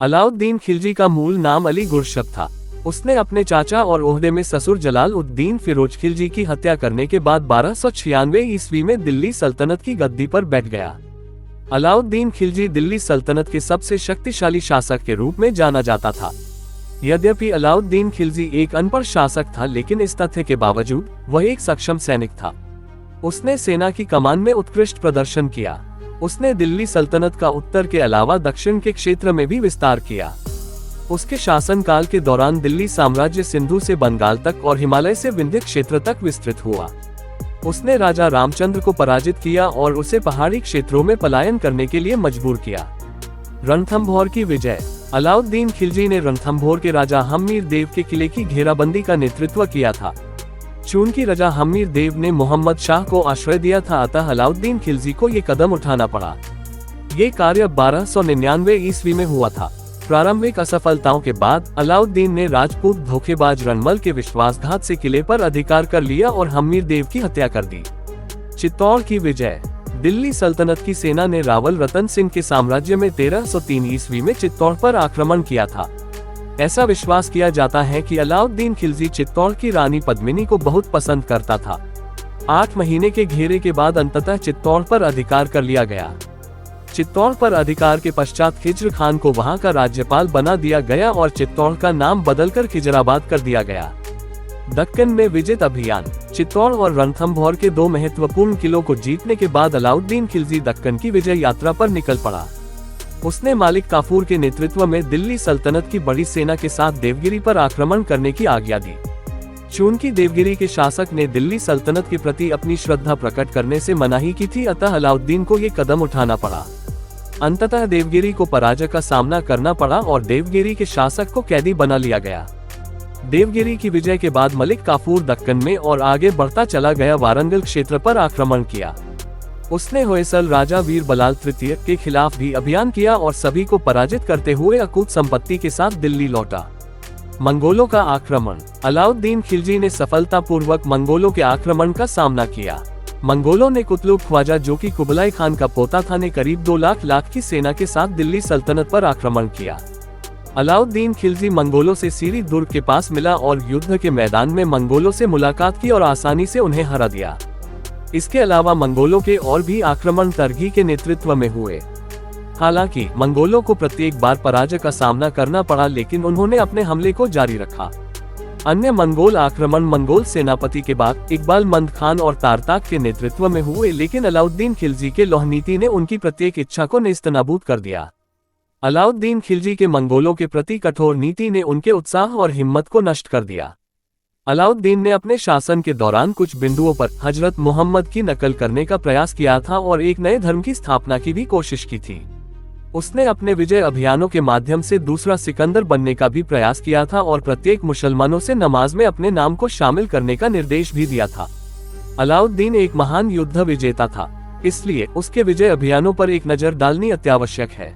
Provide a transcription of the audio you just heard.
अलाउद्दीन खिलजी का मूल नाम अली गुरशद था। उसने अपने चाचा और ओहदे में ससुर जलाल उद्दीन फिरोज खिलजी की हत्या करने के बाद 1296 ईस्वी में दिल्ली सल्तनत की गद्दी पर बैठ गया। अलाउद्दीन खिलजी दिल्ली सल्तनत के सबसे शक्तिशाली शासक के रूप में जाना जाता था। यद्यपि अलाउद्दीन खिलजी एक अनपढ़ शासक था, लेकिन इस तथ्य के बावजूद वह एक सक्षम सैनिक था। उसने सेना की कमान में उत्कृष्ट प्रदर्शन किया। उसने दिल्ली सल्तनत का उत्तर के अलावा दक्षिण के क्षेत्र में भी विस्तार किया। उसके शासनकाल के दौरान दिल्ली साम्राज्य सिंधु से बंगाल तक और हिमालय से विंध्य क्षेत्र तक विस्तृत हुआ। उसने राजा रामचंद्र को पराजित किया और उसे पहाड़ी क्षेत्रों में पलायन करने के लिए मजबूर किया। रणथंभौर की विजय। अलाउद्दीन खिलजी ने रणथंभौर के राजा हम्मीर देव के किले की घेराबंदी का नेतृत्व किया था। चूंकि राजा हम्मीर देव ने मोहम्मद शाह को आश्रय दिया था, अतः अलाउद्दीन खिलजी को ये कदम उठाना पड़ा। ये कार्य 1299 ईस्वी में हुआ था। प्रारंभिक असफलताओं के बाद अलाउद्दीन ने राजपूत धोखेबाज रणमल के विश्वासघात से किले पर अधिकार कर लिया और हम्मीर देव की हत्या कर दी। चित्तौड़ की विजय। दिल्ली सल्तनत की सेना ने रावल रतन सिंह के साम्राज्य में 1303 ईस्वी में चित्तौड़ पर आक्रमण किया था। ऐसा विश्वास किया जाता है कि अलाउद्दीन खिलजी चित्तौड़ की रानी पद्मिनी को बहुत पसंद करता था। 8 महीने के घेरे के बाद अंततः चित्तौड़ पर अधिकार कर लिया गया। चित्तौड़ पर अधिकार के पश्चात खिज्र खान को वहां का राज्यपाल बना दिया गया और चित्तौड़ का नाम बदलकर खिजराबाद कर दिया गया। दक्कन में विजय अभियान। चित्तौड़ और रणथंभौर के 2 महत्वपूर्ण किलों को जीतने के बाद अलाउद्दीन खिलजी दक्कन की विजय यात्रा पर निकल पड़ा। उसने मालिक काफूर के नेतृत्व में दिल्ली सल्तनत की बड़ी सेना के साथ देवगिरी पर आक्रमण करने की आज्ञा दी। चूंकि देवगिरी के शासक ने दिल्ली सल्तनत के प्रति अपनी श्रद्धा प्रकट करने से मनाही की थी, अतः अलाउद्दीन को ये कदम उठाना पड़ा। अंततः देवगिरी को पराजय का सामना करना पड़ा और देवगिरी के शासक को कैदी बना लिया गया। देवगिरी की विजय के बाद मलिक काफूर दक्कन में और आगे बढ़ता चला गया वारंगल क्षेत्र पर आक्रमण किया। उसने होयसल राजा वीर बलाल तृतीय के खिलाफ भी अभियान किया और सभी को पराजित करते हुए अकूत संपत्ति के साथ दिल्ली लौटा। मंगोलों का आक्रमण। अलाउद्दीन खिलजी ने सफलतापूर्वक मंगोलों के आक्रमण का सामना किया। मंगोलों ने कुतलुब ख्वाजा, जो कि कुबलाई खान का पोता था, ने करीब 2 लाख की सेना के साथ दिल्ली सल्तनत पर आक्रमण किया। अलाउद्दीन खिलजी मंगोलों से सीरी दुर्ग के पास मिला और युद्ध के मैदान में मंगोलों से मुलाकात की और आसानी से उन्हें हरा दिया। इसके अलावा मंगोलों के और भी आक्रमण तरघी के नेतृत्व में हुए। हालांकि मंगोलों को प्रत्येक बार पराजय का सामना करना पड़ा, लेकिन उन्होंने अपने हमले को जारी रखा। अन्य मंगोल आक्रमण मंगोल सेनापति के बाद इकबाल मंद खान और तारताक के नेतृत्व में हुए, लेकिन अलाउद्दीन खिलजी के लौह नीति ने उनकी प्रत्येक इच्छा को नेस्तनाबूद कर दिया। अलाउद्दीन खिलजी के मंगोलों के प्रति कठोर नीति ने उनके उत्साह और हिम्मत को नष्ट कर दिया। अलाउद्दीन ने अपने शासन के दौरान कुछ बिंदुओं पर हजरत मोहम्मद की नकल करने का प्रयास किया था और एक नए धर्म की स्थापना की भी कोशिश की थी। उसने अपने विजय अभियानों के माध्यम से दूसरा सिकंदर बनने का भी प्रयास किया था और प्रत्येक मुसलमानों से नमाज में अपने नाम को शामिल करने का निर्देश भी दिया था। अलाउद्दीन एक महान युद्ध विजेता था, इसलिए उसके विजय अभियानों पर एक नजर डालनी अत्यावश्यक है।